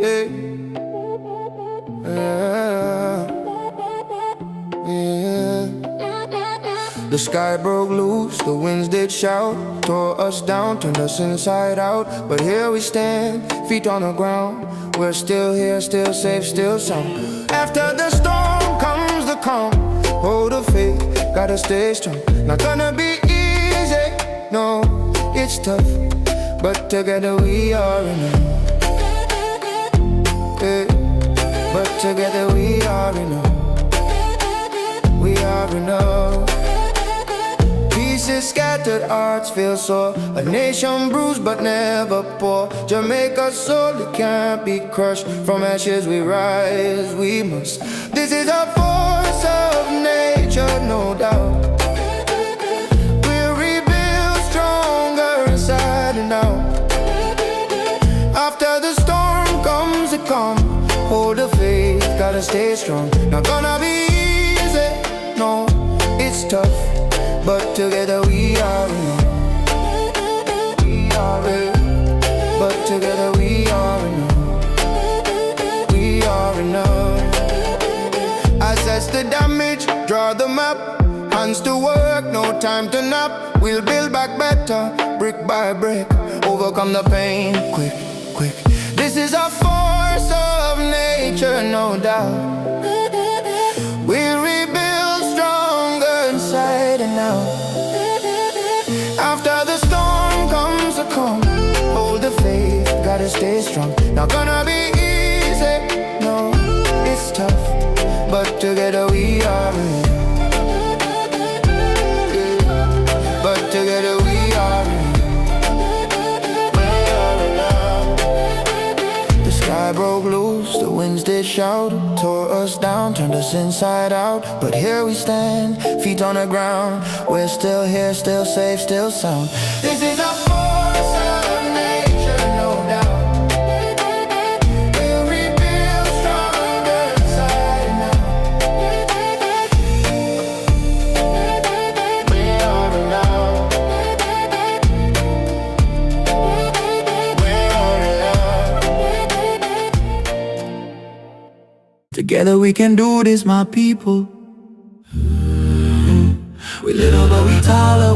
Yeah, yeah, yeah. The sky broke loose, the winds did shout, tore us down, turned us inside out. But here we stand, feet on the ground. We're still here, still safe, still sound. After the storm comes the calm. Hold the faith, gotta stay strong. Not gonna be easy, no, it's tough, but together we are enough. Yeah. But together we are enough. We are enough. Pieces scattered, hearts feel sore. A nation bruised but never poor. Jamaica's soul, it can't be crushed. From ashes we rise, we must. This is a force of nature, no doubt. We'll rebuild stronger inside and out. After the storm comes the calm. Hold the faith, gotta stay strong. Not gonna be easy, no, it's tough, but together we are enough. We are enough. But together we are enough. We are enough. Assess the damage, draw the map. Hands to work, no time to nap. We'll build back better, brick by brick. Overcome the pain, quick, quick. This is a force of nature, no doubt. We'll rebuild stronger inside and out. After the storm comes a calm. Hold the faith, gotta stay strong. Not gonna be easy, no, it's tough, but together we are enough. But together we are enough. I broke loose, the winds did shout, tore us down, turned us inside out. But here we stand, feet on the ground. We're still here, still safe, still sound. This is a force of nature, no doubt. We'll rebuild stronger inside and out. We are enough. Together we can do this, my people. We little but we taller.